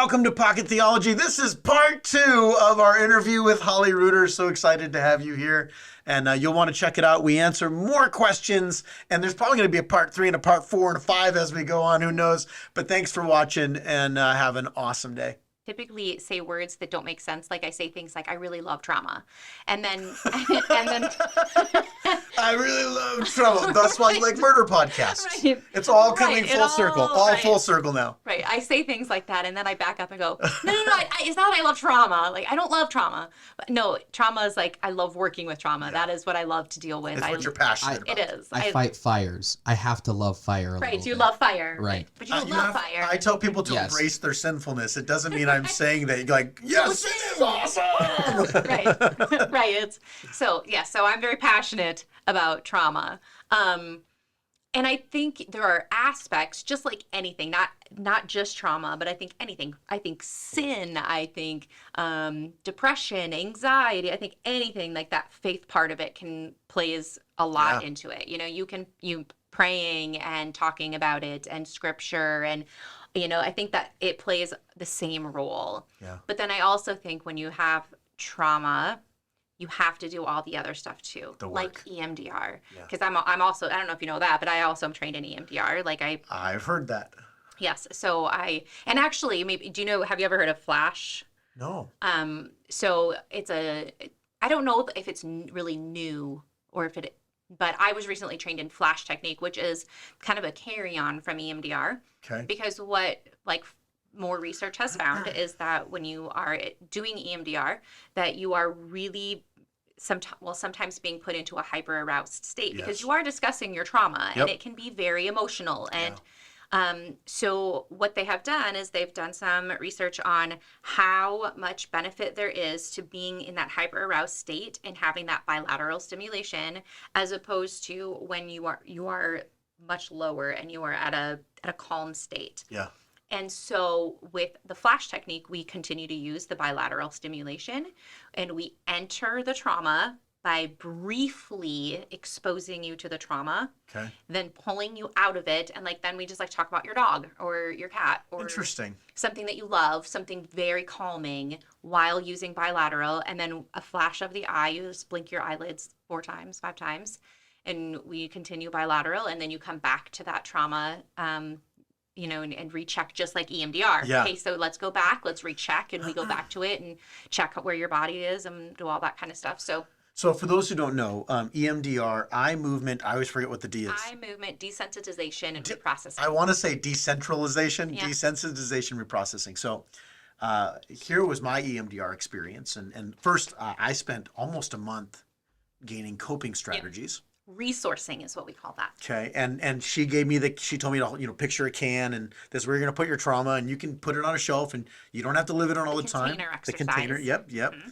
Welcome to Pocket Theology. This is part 2 of our interview with Holly Ruter. So excited to have you here. And you'll want to check it out. We answer more questions. And there's probably going to be a part 3 and a part 4 and a 5 as we go on. Who knows? But thanks for watching and have an awesome day. Typically say words that don't make sense. Like I say things like, I really love trauma. And then, I really love trauma. That's why I like murder podcasts. Right. It's all coming Right. full circle. All Right. full circle now. Right. I say things like that. And then I back up and go, no, it's not I love trauma. Like, I don't love trauma. But no, trauma is like, I love working with trauma. Yeah. That is what I love to deal with. It's what you're passionate about. It is. I fight fires. I have to love fire a Right. little You bit. love fire. Right. But you don't love fire. I tell people to Yes. embrace their sinfulness. It doesn't mean I'm saying that you're like, yes, it is awesome. Right. Right. So I'm very passionate about trauma. And I think there are aspects, just like anything, not just trauma, but I think anything. I think sin, I think depression, anxiety, I think anything like that faith part of it plays a lot into it. You know, you praying and talking about it and scripture and I think that it plays the same role. Yeah. But then I also think when you have trauma, you have to do all the other stuff too, like EMDR. Because I'm also, I don't know if you know that, but I also am trained in EMDR. I've heard that. Yes. So and actually, maybe, have you ever heard of Flash? No. So I don't know if it's really new or but I was recently trained in Flash technique, which is kind of a carry-on from EMDR. Okay. Because what more research has found is that when you are doing EMDR, that you are really sometimes being put into a hyper-aroused state because you are discussing your trauma and it can be very emotional. And so what they have done is they've done some research on how much benefit there is to being in that hyper-aroused state and having that bilateral stimulation as opposed to when you are much lower and you are at a calm state. Yeah. And so with the Flash technique, we continue to use the bilateral stimulation and we enter the trauma by briefly exposing you to the trauma, then pulling you out of it. And then we just talk about your dog or your cat or interesting, something that you love, something very calming while using bilateral. And then a flash of the eye, you just blink your eyelids 4 times, 5 times. And we continue bilateral. And then you come back to that trauma, and recheck just like EMDR. Yeah. Okay, so let's go back, let's recheck, and we go back to it and check where your body is and do all that kind of stuff. So for those who don't know, EMDR, eye movement, I always forget what the D is. Eye movement, desensitization, and reprocessing. I want to say decentralization, Yeah. desensitization, reprocessing. So here was my EMDR experience. And first, I spent almost a month gaining coping strategies. Resourcing is what we call that. Okay, and she gave me she told me to picture a can and this is where you're going to put your trauma and you can put it on a shelf and you don't have to live it on all the time. The container, yep. Mm-hmm.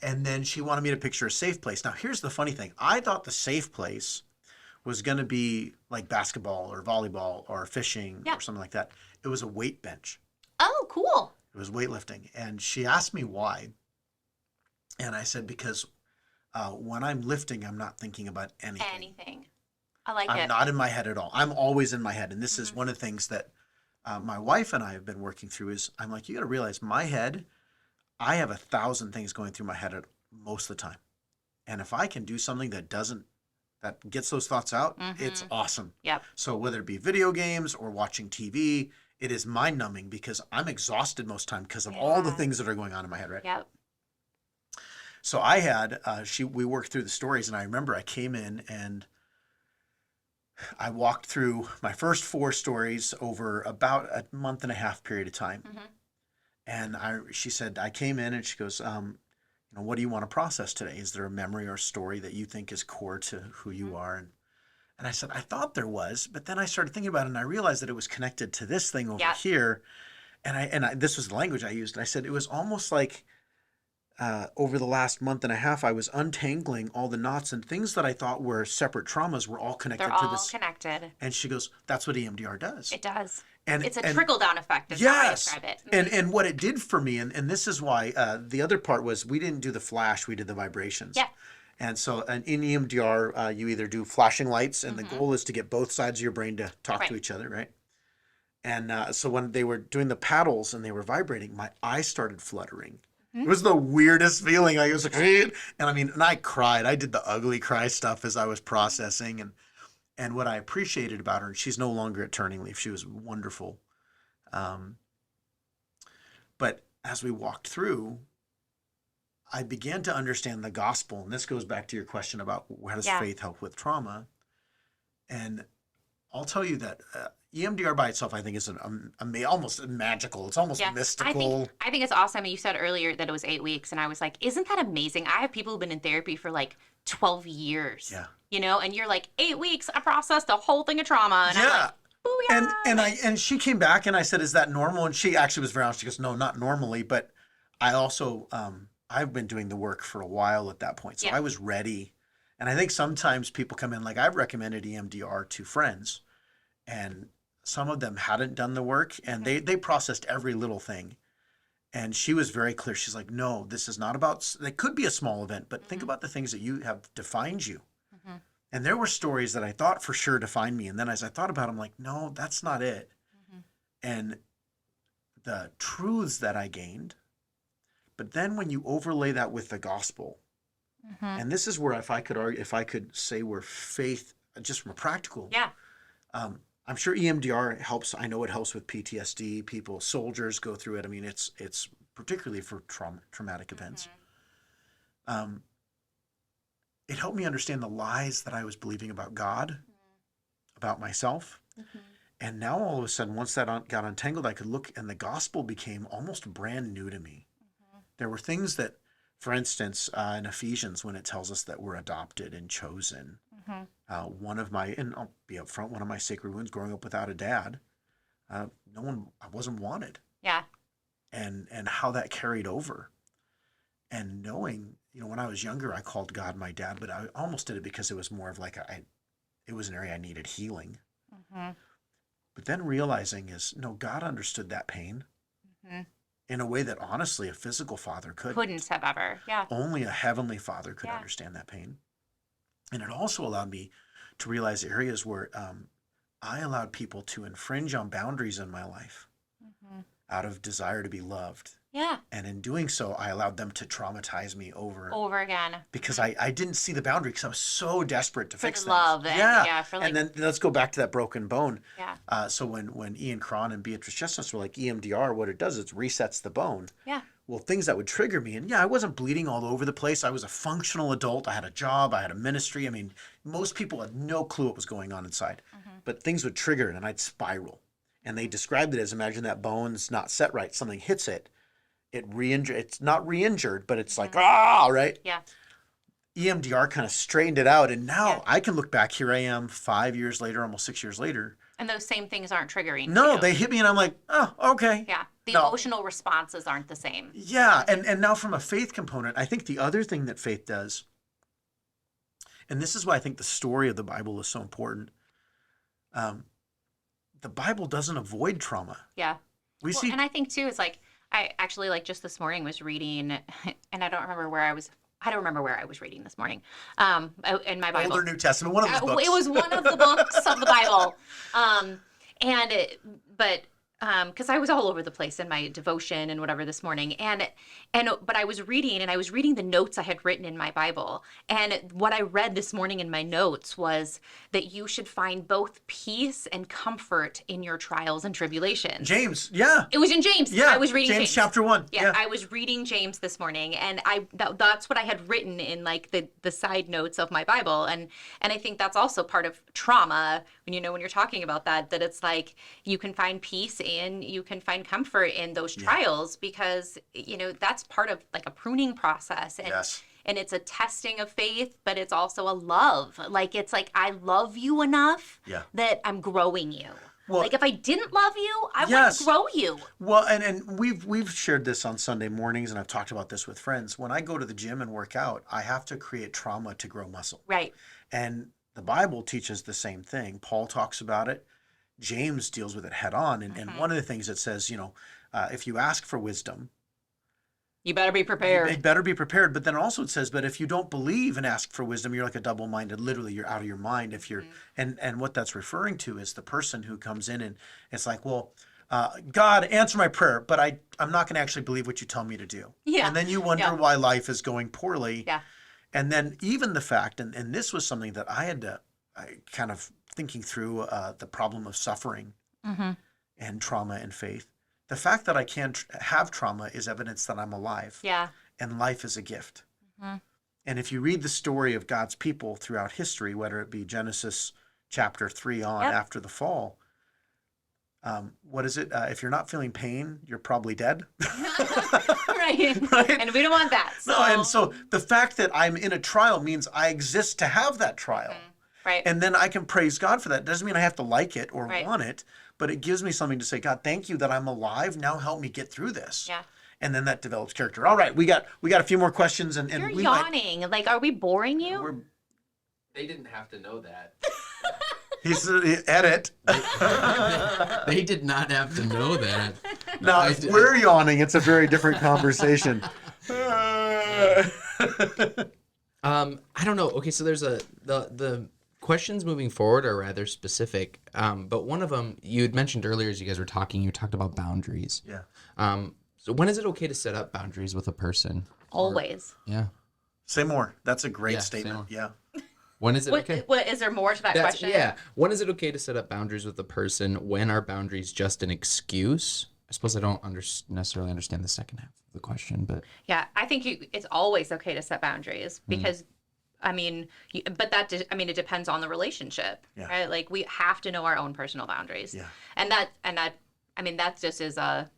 And then she wanted me to picture a safe place. Now here's the funny thing. I thought the safe place was going to be like basketball or volleyball or fishing or something like that. It was a weight bench. Oh, cool. It was weightlifting. And she asked me why. And I said, because when I'm lifting, I'm not thinking about anything. I like it. I'm not in my head at all. I'm always in my head. And this is one of the things that my wife and I have been working through is I'm like, you got to realize my head, I have 1,000 things going through my head most of the time. And if I can do something that gets those thoughts out, it's awesome. Yep. So whether it be video games or watching TV, it is mind numbing because I'm exhausted most of the time because of all the things that are going on in my head, right? Yep. So I had, we worked through the stories and I remember I came in and I walked through my first 4 stories over about a month and a half period of time. And she said, I came in and she goes, what do you want to process today? Is there a memory or a story that you think is core to who you are? And I said, I thought there was, but then I started thinking about it and I realized that it was connected to this thing over here. And this was the language I used. And I said, it was almost like, over the last month and a half, I was untangling all the knots and things that I thought were separate traumas were all connected to this. They're all connected. And she goes, that's what EMDR does. It does. And it's a trickle-down effect is how I describe it. And what it did for me, and this is why the other part was we didn't do the flash, we did the vibrations. Yeah. And so in EMDR, you either do flashing lights, and the goal is to get both sides of your brain to talk to each other, right? And so when they were doing the paddles and they were vibrating, my eyes started fluttering. Mhm. It was the weirdest feeling. Like it was like, and I mean, and I cried. I did the ugly cry stuff as I was processing. And what I appreciated about her, she's no longer at Turning Leaf. She was wonderful. Um, but as we walked through, I began to understand the gospel. And this goes back to your question about how does Yeah. faith help with trauma? And I'll tell you that EMDR by itself, I think, is almost magical. It's almost Yeah, mystical. I think it's awesome. You said earlier that it was 8 weeks, and I was like, isn't that amazing? I have people who've been in therapy for like 12 years. Yeah. You know, and you're like, 8 weeks, I processed a whole thing of trauma. And I'm Yeah. like, booyah. And she came back and I said, "Is that normal?" And she actually was very honest. She goes, "No, not normally." But I also I've been doing the work for a while at that point, so Yeah. I was ready. And I think sometimes people come in, like I've recommended EMDR to friends, and some of them hadn't done the work, and they processed every little thing. And she was very clear. She's like, "No, this is not about. It could be a small event, but think about the things that you have defined you." Mhm. And there were stories that I thought for sure defined me. And then as I thought about it, I'm like, no, that's not it. Mhm. And the truths that I gained, but then when you overlay that with the gospel, Mhm. and this is where if I could say where faith, just from a practical, Yeah. I'm sure EMDR helps. I know it helps with PTSD. Soldiers go through it. I mean, it's particularly for traumatic events. Mhm. It helped me understand the lies that I was believing about God, about myself. Mhm. And now all of a sudden, once that got untangled, I could look and the gospel became almost brand new to me. Mhm. There were things that, for instance, in Ephesians, when it tells us that we're adopted and chosen, Mhm. and I'll be upfront, one of my sacred wounds growing up without a dad, I wasn't wanted. Yeah. And how that carried over. And knowing, when I was younger, I called God my dad, but I almost did it because it was more of like it was an area I needed healing. Mhm. But then realizing no, God understood that pain Mhm. in a way that honestly a physical father couldn't. Couldn't have ever. Yeah. Only a heavenly father could Yeah. understand that pain. And it also allowed me to realize areas where I allowed people to infringe on boundaries in my life Mhm. out of desire to be loved. Yeah. And in doing so, I allowed them to traumatize me Over again. because Mhm. I didn't see the boundary because I was so desperate to For fix the things. love. And, yeah. For like. And then let's go back to that broken bone. Yeah. So when Ian Cron and Beatrice Chestnut were like, EMDR, what it does is it resets the bone. Yeah. Well, things that would trigger me, and I wasn't bleeding all over the place. I was a functional adult. I had a job. I had a ministry. I mean, most people had no clue what was going on inside. Mhm. But things would trigger it, and I'd spiral. And they described it as, imagine that bone's not set right. Something hits it. It's not re-injured, but it's like, right? Yeah. EMDR kind of straightened it out. And now Yeah. I can look back. Here I am 5 years later, almost 6 years later. And those same things aren't triggering. No, you. they hit me and I'm like, oh, okay. Yeah. The No. emotional responses aren't the same. Yeah. And now from a faith component, I think the other thing that faith does, and this is why I think the story of the Bible is so important. The Bible doesn't avoid trauma. Yeah. We Well, see, and I think too is like I actually like just this morning was reading, and I don't remember where I was. I don't remember where I was reading this morning. In my Bible, Old or New Testament, one of those books. It was one of the books of the Bible, because I was all over the place in my devotion and whatever this morning, but I was reading the notes I had written in my Bible, and what I read this morning in my notes was that you should find both peace and comfort in your trials and tribulations. James, yeah. It was in James. Yeah, I was reading James. chapter 1. Yeah, I was reading James this morning, and that's what I had written in like the side notes of my Bible, and I think that's also part of trauma when you're talking about that it's like you can find peace and you can find comfort in those trials because that's part of like a pruning process, and Yes. and it's a testing of faith, but it's also a love. Like it's like I love you enough that I'm growing you. Well, like if I didn't love you, I yes. wouldn't grow you. Well, and we've shared this on Sunday mornings, and I've talked about this with friends. When I go to the gym and work out, I have to create trauma to grow muscle. Right. And the Bible teaches the same thing. Paul talks about it. James deals with it head on. And one of the things it says, if you ask for wisdom, You better be prepared. You better be prepared. But then also it says, but if you don't believe and ask for wisdom, you're like a double-minded. Literally, you're out of your mind. If you're, and what that's referring to is the person who comes in and it's like, well, God, answer my prayer, but I'm not going to actually believe what you tell me to do. Yeah. And then you wonder why life is going poorly. Yeah. And then even the fact, and this was something that I kind of thinking through the problem of suffering and trauma and faith. The fact that I can have trauma is evidence that I'm alive. Yeah. And life is a gift. And if you read the story of God's people throughout history, whether it be Genesis chapter 3 on after the fall, what is it? If you're not feeling pain, you're probably dead. Right. And we don't want that. So. No, and so the fact that I'm in a trial means I exist to have that trial. Right. And then I can praise God for that. It doesn't mean I have to like it or want it, but it gives me something to say, God, thank you that I'm alive. Now help me get through this. Yeah. And then that develops character. All right, we got a few more questions, and You're yawning. Like, are we boring you? They didn't have to know that. He's edit. They did not have to know that. Now, if we're yawning, it's a very different conversation. I don't know. Okay, so there's the questions moving forward are rather specific, but one of them you had mentioned earlier as you guys were talking. You talked about boundaries. Yeah. So when is it okay to set up boundaries with a person? Always. Yeah. Say more. That's a great statement. Yeah. When is it okay? What is there more to that question? Yeah. When is it okay to set up boundaries with a person? When are boundaries just an excuse? I suppose I don't necessarily understand the second half of the question, but yeah, I think it's always okay to set boundaries because, I mean, it depends on the relationship, right? Like we have to know our own personal boundaries, and that, I mean, that just is a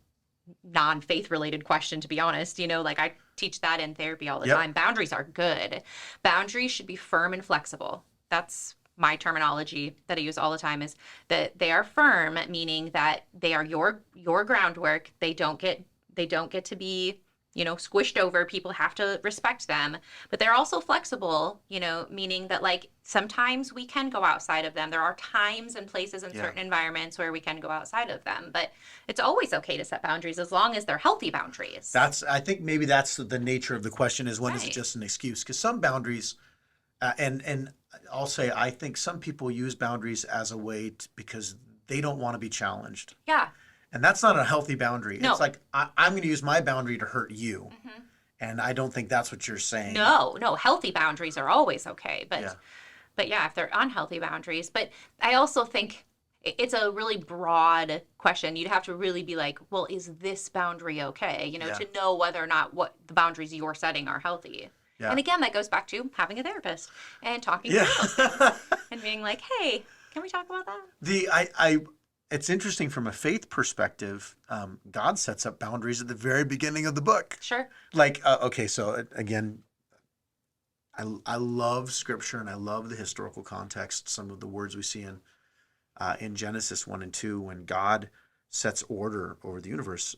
non-faith related question, to be honest. You know, like I teach that in therapy all the time. Boundaries are good. Boundaries should be firm and flexible. That's my terminology that I use all the time, is that they are firm, meaning that they are your groundwork. They don't get to be, you know, squished over. People have to respect them, but they're also flexible, you know, meaning that like sometimes we can go outside of them. There are times and places in certain environments where we can go outside of them, but it's always okay to set boundaries as long as they're healthy boundaries. I think maybe that's the nature of the question, is when is it just an excuse? Because some boundaries, and I'll say, I think some people use boundaries as a way because they don't want to be challenged. Yeah. And that's not a healthy boundary. No. It's like, I'm going to use my boundary to hurt you. And I don't think that's what you're saying. No, healthy boundaries are always okay. But yeah, if they're unhealthy boundaries. But I also think it's a really broad question. You'd have to really be like, well, is this boundary okay? You know, to know whether or not what the boundaries you're setting are healthy. Yeah. And again, that goes back to having a therapist and talking through those things and being like, hey, can we talk about that? It's interesting from a faith perspective. God sets up boundaries at the very beginning of the book. Sure. Like, okay, so again, I love scripture and I love the historical context. Some of the words we see in Genesis 1 and 2, when God sets order over the universe,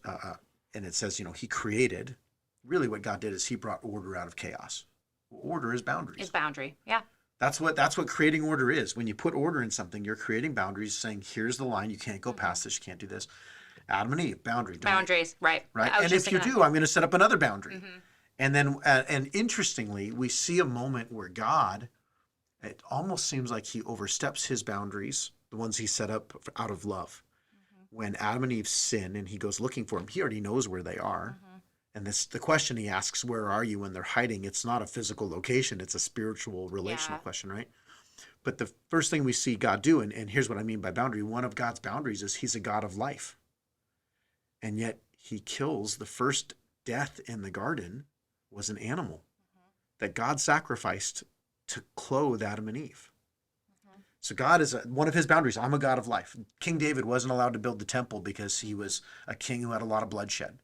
and it says, you know, he created. Really what God did is he brought order out of chaos. Order is boundaries. Is boundary, yeah. That's what creating order is. When you put order in something, you're creating boundaries, saying, here's the line, you can't go past this, you can't do this. Adam and Eve, boundary. Boundaries, right. Right. And if you do, I'm going to set up another boundary. And then, and interestingly, we see a moment where God, it almost seems like he oversteps his boundaries, the ones he set up out of love. When Adam and Eve sin and he goes looking for them, he already knows where they are. And the question he asks, where are you when they're hiding? It's not a physical location. It's a spiritual, relational question, right? But the first thing we see God do, and here's what I mean by boundary. One of God's boundaries is he's a God of life. And yet he kills the first death in the garden was an animal that God sacrificed to clothe Adam and Eve. So God is one of his boundaries. I'm a God of life. King David wasn't allowed to build the temple because he was a king who had a lot of bloodshed.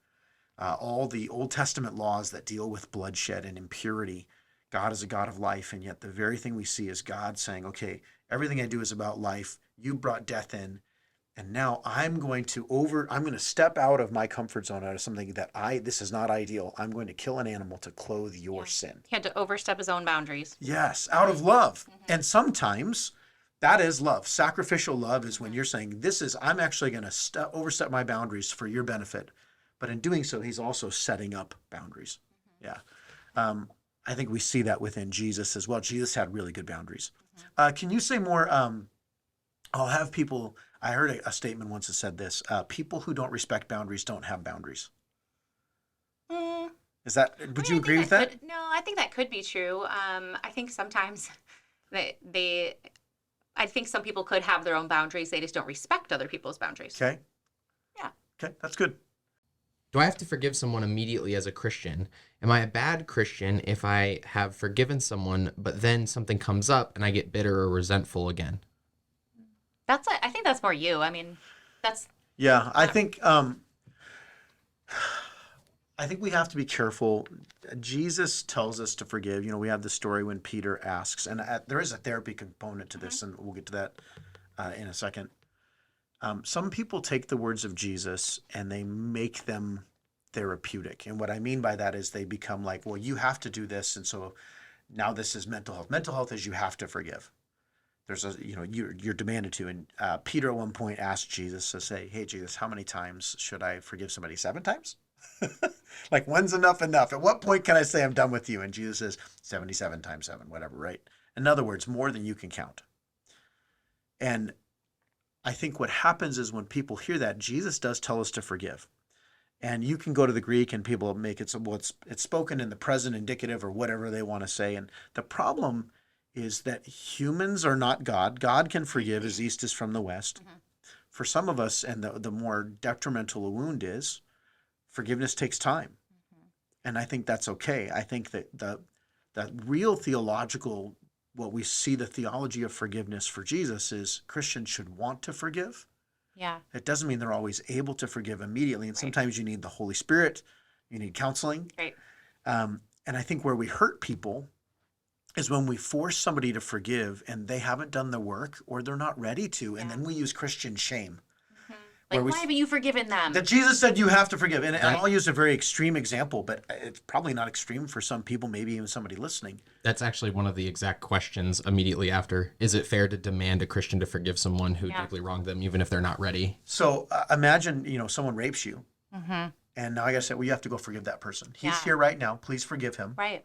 All the Old Testament laws that deal with bloodshed and impurity, God is a God of life, and yet the very thing we see is God saying, okay, everything I do is about life. You brought death in, and now I'm going to step out of my comfort zone, out of something that this is not ideal. I'm going to kill an animal to clothe your sin. He had to overstep his own boundaries. Yes, out of love. And sometimes that is love. Sacrificial love is when you're saying, I'm actually going to overstep my boundaries for your benefit. but in doing so, he's also setting up boundaries. Yeah. I think we see that within Jesus as well. Jesus had really good boundaries. Can you say more? I'll have people, I heard a statement once that said this, people who don't respect boundaries don't have boundaries. Mm, Is that, would you agree with that? No, I think that could be true. I think sometimes I think some people could have their own boundaries. They just don't respect other people's boundaries. Okay. Yeah. Okay, that's good. Do I have to forgive someone immediately as a Christian? Am I a bad Christian if I have forgiven someone, but then something comes up and I get bitter or resentful again? I think that's more you. I mean, that's Yeah, I think we have to be careful. Jesus tells us to forgive. You know, we have the story when Peter asks, and there is a therapy component to this, and we'll get to that in a second. Some people take the words of Jesus and they make them therapeutic. And what I mean by that is they become like, well, you have to do this. And so now this is mental health. Mental health is you have to forgive. There's you're demanded to. And Peter at one point asked Jesus to say, hey, Jesus, how many times should I forgive somebody? 7 times? Like, when's enough? At what point can I say I'm done with you? And Jesus says 77 times 7, whatever, right? In other words, more than you can count. And I think what happens is when people hear that, Jesus does tell us to forgive. And you can go to the Greek and people make it so, well, it's spoken in the present indicative or whatever they want to say. And the problem is that humans are not God. God can forgive as east is from the west. For some of us, and the more detrimental a wound is, forgiveness takes time. And I think that's okay. I think that the real theological, what we see the theology of forgiveness for Jesus is Christians should want to forgive. Yeah. It doesn't mean they're always able to forgive immediately. And sometimes you need the Holy Spirit, you need counseling. Right. And I think where we hurt people is when we force somebody to forgive and they haven't done the work or they're not ready to. And then we use Christian shame. Like, why haven't you forgiven them? That Jesus said you have to forgive. And I'll use a very extreme example, but it's probably not extreme for some people, maybe even somebody listening. That's actually one of the exact questions immediately after. Is it fair to demand a Christian to forgive someone who deeply wronged them, even if they're not ready? So imagine, someone rapes you. And now I got to say, well, you have to go forgive that person. He's here right now. Please forgive him. Right.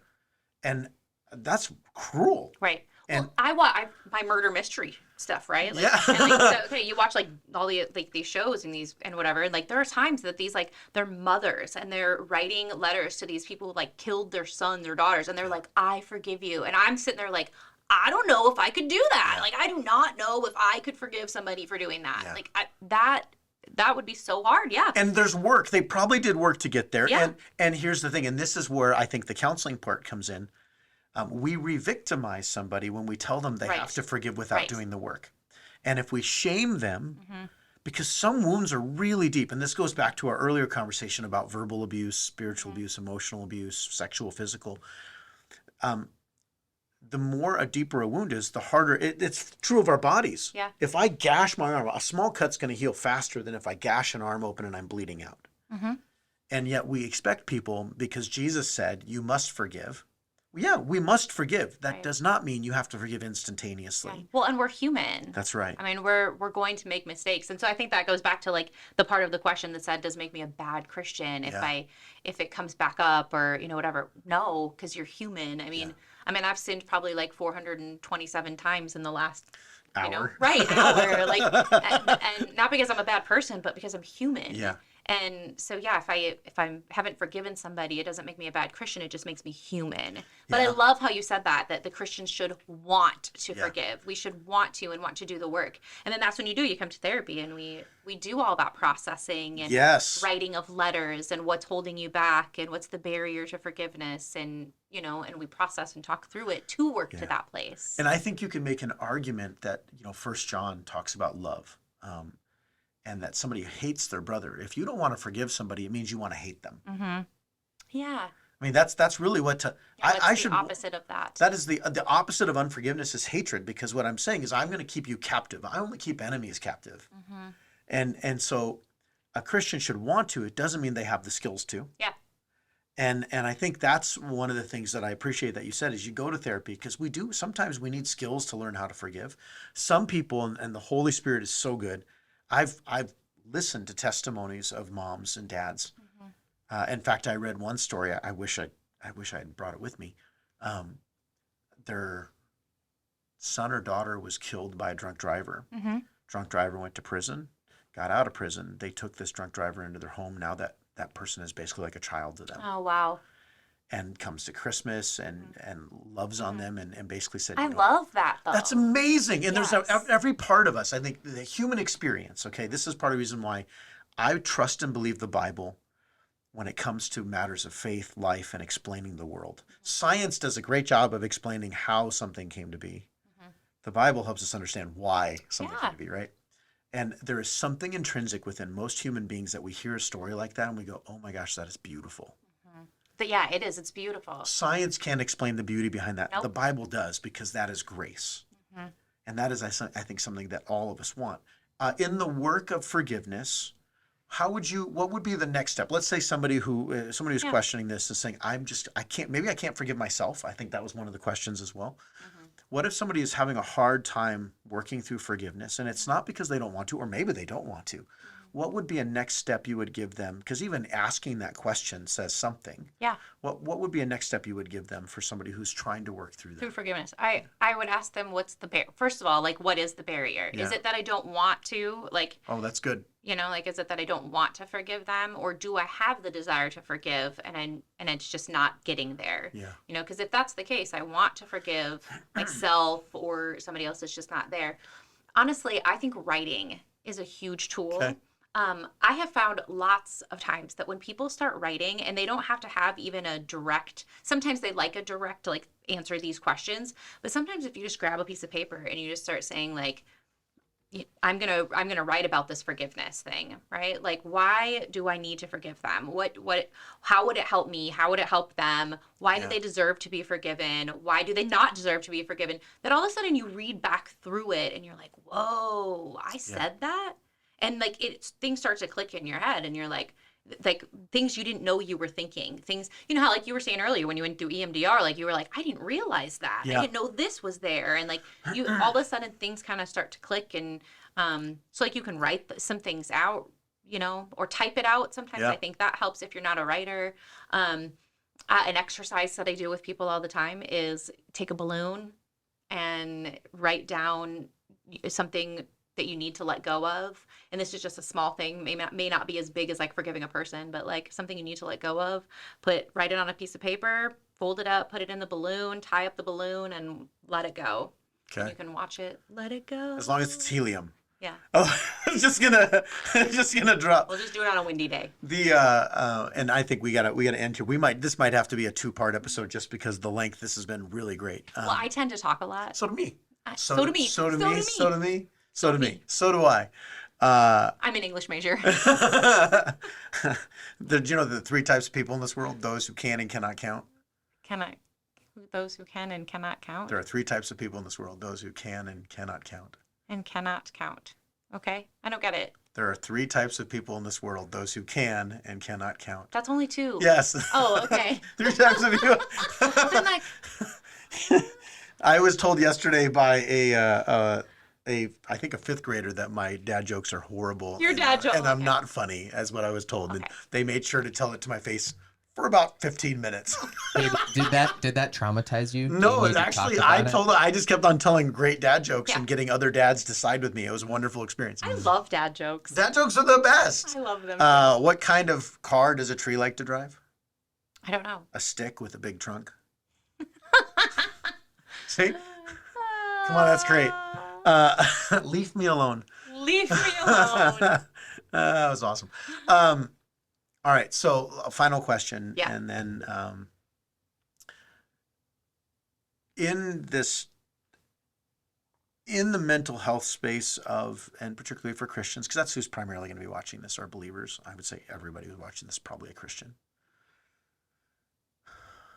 And that's cruel. Right. And well, I watch my murder mystery stuff, right? Like, Yeah. And so, okay, you watch like all the these shows and these and whatever, and like there are times that these like they're mothers and they're writing letters to these people who like killed their sons or daughters, and they're like, I forgive you, and I'm sitting there like, I don't know if I could do that. Like, I do not know if I could forgive somebody for doing that. Yeah. Like that would be so hard. Yeah. And there's work. They probably did work to get there. Yeah. And here's the thing, and this is where I think the counseling part comes in. We re-victimize somebody when we tell them they have to forgive without doing the work. And if we shame them, because some wounds are really deep, and this goes back to our earlier conversation about verbal abuse, spiritual abuse, emotional abuse, sexual, physical. The more a deeper a wound is, the harder. It's true of our bodies. Yeah. If I gash my arm, a small cut's going to heal faster than if I gash an arm open and I'm bleeding out. And yet we expect people, because Jesus said, you must forgive. Yeah, we must forgive. That does not mean you have to forgive instantaneously. Yeah. Well, and we're human. That's right. I mean, we're going to make mistakes, and so I think that goes back to like the part of the question that said, "Does it make me a bad Christian if it comes back up or whatever?" No, because you're human. I mean, I've sinned probably like 427 times in the last hour. Hour. Like, and not because I'm a bad person, but because I'm human. Yeah. And so, yeah, if I haven't forgiven somebody, it doesn't make me a bad Christian. It just makes me human. But I love how you said that the Christians should want to forgive. We should want to and want to do the work. And then that's when you come to therapy and we do all that processing and writing of letters and what's holding you back and what's the barrier to forgiveness and and we process and talk through it to work to that place. And I think you can make an argument that 1 John talks about love. And that somebody hates their brother. If you don't want to forgive somebody, it means you want to hate them. Yeah. I mean, that's really what I should. The opposite of that. That is the opposite of unforgiveness is hatred. Because what I'm saying is, I'm going to keep you captive. I only keep enemies captive. And so, a Christian should want to. It doesn't mean they have the skills to. Yeah. And I think that's one of the things that I appreciate that you said is you go to therapy because sometimes we need skills to learn how to forgive. Some people, and the Holy Spirit is so good. I've listened to testimonies of moms and dads In fact, I read one story. I wish I had brought it with me. Their son or daughter was killed by a drunk driver. Mm-hmm. Drunk driver went to prison, got out of prison. They took this drunk driver into their home. Now that person is basically like a child to them. Oh, wow. And comes to Christmas and loves on them and basically said, I love that, though. That's amazing. And Yes. there's every part of us. I think the human experience, okay, this is part of the reason why I trust and believe the Bible when it comes to matters of faith, life, and explaining the world. Science does a great job of explaining how something came to be. The Bible helps us understand why something came to be, right? And there is something intrinsic within most human beings that we hear a story like that and we go, oh my gosh, that is beautiful. But yeah, it is. It's beautiful. Science can't explain the beauty behind that. Nope. The Bible does, because that is grace. And that is, I think, something that all of us want. In the work of forgiveness, what would be the next step? Let's say somebody who's questioning this is saying, I can't forgive myself. I think that was one of the questions as well. What if somebody is having a hard time working through forgiveness and it's not because they don't want to, or maybe they don't want to? What would be a next step you would give them? Because even asking that question says something. Yeah. What would be a next step you would give them for somebody who's trying to work through that? Through forgiveness. I would ask them, what's the first of all, like, what is the barrier? Yeah. Is it that I don't want to, like, Oh, that's good. like, is it that I don't want to forgive them, or do I have the desire to forgive and it's just not getting there? Yeah. Because if that's the case, I want to forgive myself or somebody else, it's just not there. Honestly, I think writing is a huge tool. Okay. I have found lots of times that when people start writing, and they don't have to have even a direct, sometimes they like a direct, like, answer these questions, but sometimes if you just grab a piece of paper and you just start saying, like, I'm gonna write about this forgiveness thing, right? Like, why do I need to forgive them? How would it help me? How would it help them? Why do they deserve to be forgiven? Why do they not deserve to be forgiven? Then all of a sudden you read back through it and you're like, whoa, I said that? And like things start to click in your head and you're like things you didn't know you were thinking. Things, how, like you were saying earlier when you went through EMDR, like you were like, I didn't realize that. Yeah. I didn't know this was there. And like you, all of a sudden things kind of start to click. And so like you can write some things out, or type it out. Sometimes I think that helps if you're not a writer. An exercise that I do with people all the time is take a balloon and write down something that you need to let go of. And this is just a small thing, may not be as big as like forgiving a person, but like something you need to let go of. Write it on a piece of paper, fold it up, put it in the balloon, tie up the balloon, and let it go. Okay. And you can watch it let it go. As long as it's helium. Yeah. Oh, it's just gonna drop. We'll just do it on a windy day. And I think we gotta end here. This might have to be a 2-part episode just because the length. This has been really great. Well, I tend to talk a lot. So do me. So do me. So do me. So do I. I'm an English major. The 3 types of people in this world: those who can and cannot count. Those who can and cannot count. There are 3 types of people in this world: those who can and cannot count. And cannot count. Okay, I don't get it. There are 3 types of people in this world: those who can and cannot count. That's only 2. Yes. Oh, okay. 3 types of people. Then like, I was told yesterday by I think a 5th grader that my dad jokes are horrible. Your dad jokes. And I'm not funny, as what I was told. Okay. And they made sure to tell it to my face for about 15 minutes. Did that traumatize you? No, Did you need to talk actually, about it? I just kept on telling great dad jokes Yeah. and getting other dads to side with me. It was a wonderful experience. I love dad jokes. Dad jokes are the best. I love them. What kind of car does a tree like to drive? I don't know. A stick with a big trunk. See? Come on, that's great. Leave me alone. Leave me alone. That was awesome. All right, so a final question, Yeah. and then in the mental health space and particularly for Christians, because that's who's primarily going to be watching this, are believers. I would say everybody who's watching this is probably a Christian.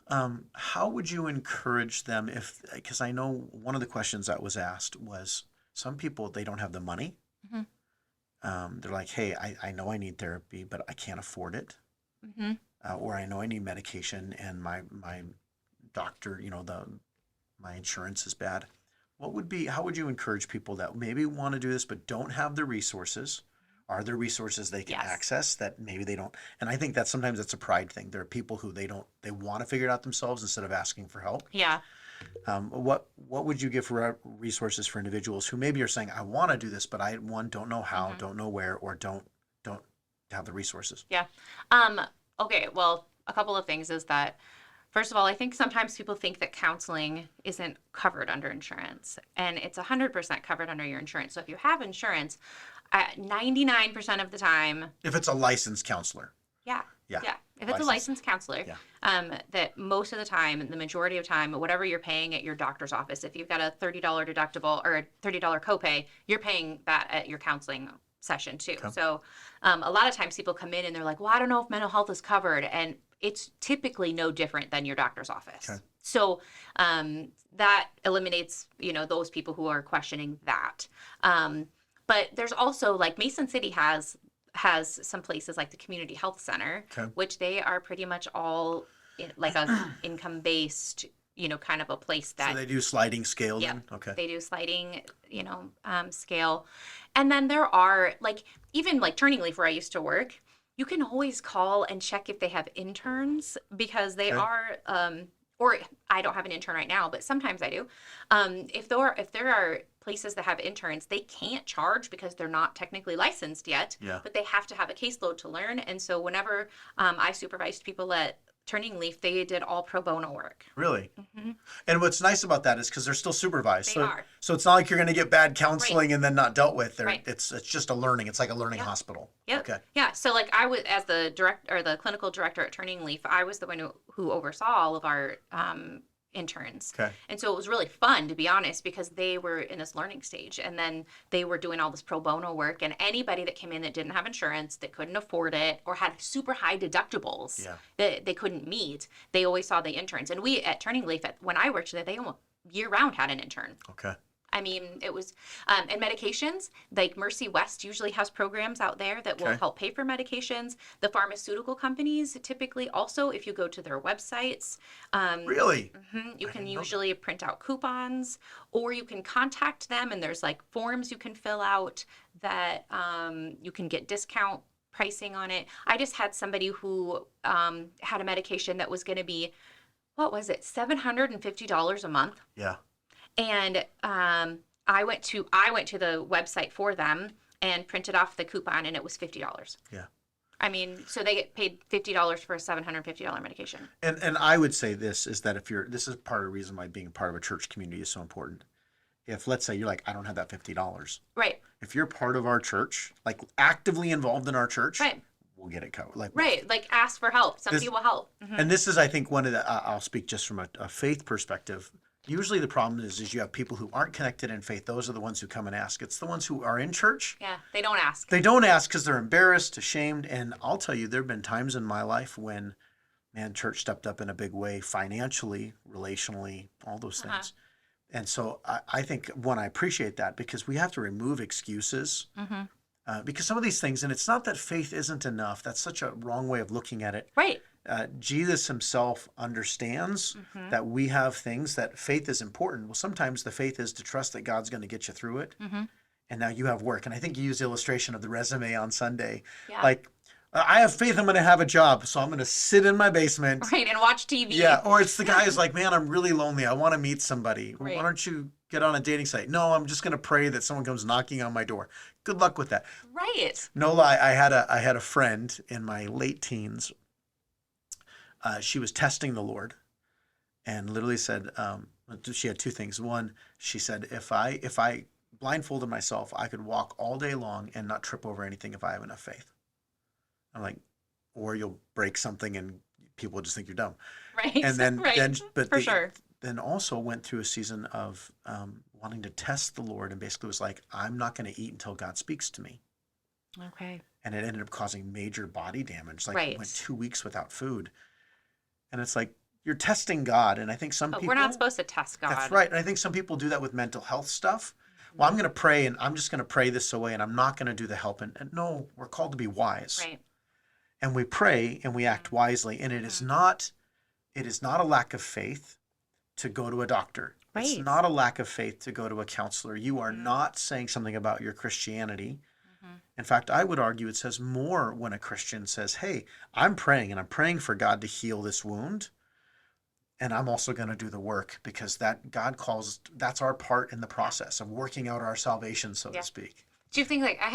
How would you encourage them because I know one of the questions that was asked was, some people, they don't have the money. Mm-hmm. They're like, hey, I know I need therapy, but I can't afford it. Mm-hmm. Or I know I need medication and my doctor, my insurance is bad. How would you encourage people that maybe want to do this but don't have the resources, Are there resources they can Yes. access that maybe they don't? And I think that sometimes it's a pride thing. There are people who they want to figure it out themselves instead of asking for help. Yeah. What would you give for resources for individuals who maybe are saying, I want to do this, but I don't know how, don't know where, or don't have the resources? Yeah. Okay. Well, a couple of things is that, first of all, I think sometimes people think that counseling isn't covered under insurance, and it's 100% covered under your insurance. So if you have insurance, 99% of the time, If it's a licensed counselor. yeah. Yeah. Yeah. If it's a licensed counselor, Yeah. that most of the time, the majority of time, whatever you're paying at your doctor's office, if you've got a $30 deductible or a $30 copay, you're paying that at your counseling session too. Okay. So a lot of times people come in and they're like, well, I don't know if mental health is covered. And it's typically no different than your doctor's office. Okay. So that eliminates, those people who are questioning that. But there's also, like, Mason City has some places like the Community Health Center, Okay. which they are pretty much all like a income-based, kind of a place that So they do sliding scale Yeah. then? Okay. they do sliding, scale. And then there are, like, even like Turning Leaf, where I used to work, you can always call and check if they have interns, because they Okay. are, or I don't have an intern right now, but sometimes I do. If there are places that have interns, they can't charge because they're not technically licensed yet, Yeah. but they have to have a caseload to learn. And so whenever I supervised people at Turning Leaf, they did all pro bono work. Really? hmm And what's nice about that is because they're still supervised. They are. So it's not like you're going to get bad counseling and then not dealt with. Right. It's just a learning. It's like a learning Yep. hospital. Yep. Okay. Yeah. So, like, I was, as the the clinical director at Turning Leaf, I was the one who oversaw all of our interns. Okay. And so it was really fun, to be honest, because they were in this learning stage, and then they were doing all this pro bono work, and anybody that came in that didn't have insurance, that couldn't afford it, or had super high deductibles Yeah. that they couldn't meet, they always saw the interns. And we at Turning Leaf, when I worked there, they almost year round had an intern. Okay. I mean, it was, and medications, like Mercy West usually has programs out there that will Okay. help pay for medications. The pharmaceutical companies typically also, if you go to their websites, Really? you I can didn't know usually print out coupons, or you can contact them, and there's like forms you can fill out that you can get discount pricing on it. I just had somebody who had a medication that was going to be, what was it, $750 a month. Yeah. And I went to the website for them and printed off the coupon, and it was $50. Yeah. I mean, so they get paid $50 for a $750 medication. And I would say this is that this is part of the reason why being part of a church community is so important. If, let's say, you're like, I don't have that $50. Right. If you're part of our church, like actively involved in our church, Right. we'll get it covered. Like, Right. Like, ask for help. Somebody will help. Mhm. And this is, I think, one of the, I'll speak just from a faith perspective. Usually the problem is you have people who aren't connected in faith. Those are the ones who come and ask. It's the ones who are in church. Yeah. They don't ask. They don't ask because they're embarrassed, ashamed. And I'll tell you, there have been times in my life when, man, church stepped up in a big way, financially, relationally, all those things. And so I think, one, I appreciate that, because we have to remove excuses. Because some of these things, and it's not that faith isn't enough. That's such a wrong way of looking at it. Right. Jesus himself understands that we have things, that faith is important. Well, sometimes the faith is to trust that God's going to get you through it. And now you have work. And I think you used the illustration of the resume on Sunday. Yeah. Like, I have faith I'm going to have a job, so I'm going to sit in my basement. Right. And watch TV. Yeah. Or it's the guy who's like, man, I'm really lonely. I want to meet somebody. Right. Why don't you get on a dating site? No, I'm just going to pray that someone comes knocking on my door. Good luck with that. Right. No lie. I had a friend in my late teens. She was testing the Lord, and literally said, she had two things. One, she said, if I blindfolded myself, I could walk all day long and not trip over anything if I have enough faith. I'm like, or you'll break something and people will just think you're dumb. Right. And then, right. but For sure. then also went through a season of wanting to test the Lord, and basically was like, I'm not going to eat until God speaks to me. Okay. And it ended up causing major body damage. Like, Right. went 2 weeks without food. And it's like, you're testing God. And I think some But people... we're not supposed to test God. That's right. And I think some people do that with mental health stuff. Well, I'm going to pray, and I'm just going to pray this away, and I'm not going to do the help. And no, we're called to be wise. Right. And we pray and we act wisely. And it is not a lack of faith to go to a doctor. It's Right. not a lack of faith to go to a counselor. You are not saying something about your Christianity In fact, I would argue it says more when a Christian says, hey, I'm praying and I'm praying for God to heal this wound. And I'm also going to do the work, because that God calls, that's our part in the process of working out our salvation, so to speak. Do you think, like, I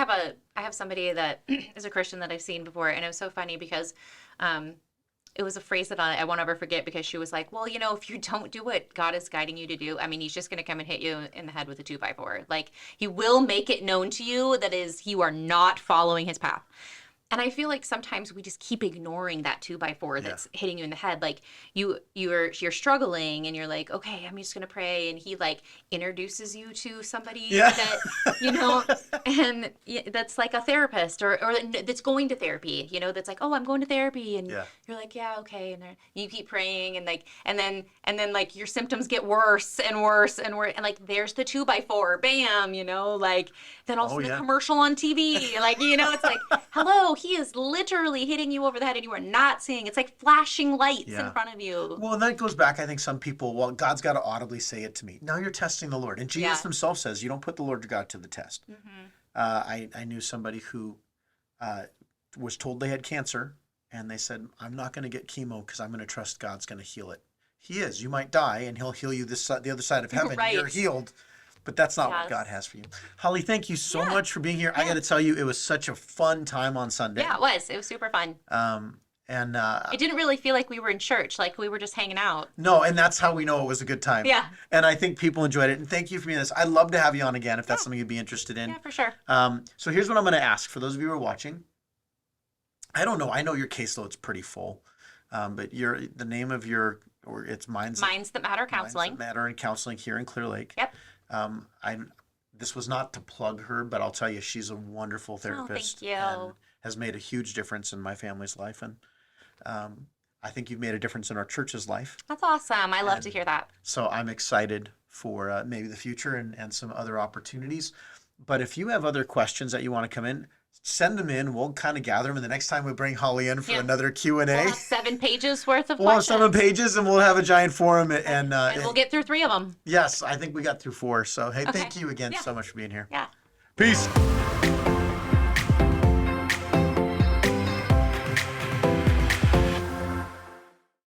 have somebody that is a Christian that I've seen before, and it was so funny because it was a phrase that I won't ever forget, because she was like, well, you know, if you don't do what God is guiding you to do, I mean, he's just going to come and hit you in the head with a 2x4. Like, he will make it known to you that is, you are not following his path. And I feel like sometimes we just keep ignoring that 2x4 that's hitting you in the head. Like you're struggling and you're like, okay, I'm just gonna pray, and he like introduces you to somebody that you know, and that's like a therapist or that's going to therapy. You know, that's like, oh, I'm going to therapy, and you're like, yeah, okay, and you keep praying, and like, and then like your symptoms get worse and worse and worse, and like there's the 2x4, bam, you know, like then also the commercial on TV, like, you know, it's like, hello. He is literally hitting you over the head and you are not seeing. It's like flashing lights in front of you. Well, and that goes back, I think some people, well, God's got to audibly say it to me. Now you're testing the Lord. And Jesus himself says, you don't put the Lord God to the test. I knew somebody who was told they had cancer, and they said, I'm not going to get chemo because I'm going to trust God's going to heal it. He is. You might die, and he'll heal you the other side of heaven. You're healed. But that's not what God has for you. Holly, thank you so much for being here. I got to tell you, it was such a fun time on Sunday. Yeah, it was. It was super fun. And it didn't really feel like we were in church, like we were just hanging out. No, and that's how we know it was a good time. Yeah. And I think people enjoyed it. And thank you for being this. I'd love to have you on again if that's something you'd be interested in. Yeah, for sure. So here's what I'm going to ask for those of you who are watching. I don't know. I know your caseload's pretty full, but the name of your, or it's Minds That Matter Counseling. Minds That Matter and Counseling here in Clear Lake. Yep. This was not to plug her, but I'll tell you, she's a wonderful therapist. Thank you. And has made a huge difference in my family's life. And I think you've made a difference in our church's life. That's awesome. I love to hear that. So I'm excited for maybe the future and some other opportunities. But if you have other questions that you want to come in, send them in. We'll kind of gather them. And the next time we bring Holly in for another Q&A. We'll have 7 pages worth of We'll have questions. 7 pages, and we'll have a giant forum. And we'll get through 3 of them. Yes, I think we got through 4. So, hey, thank you again so much for being here. Yeah. Peace.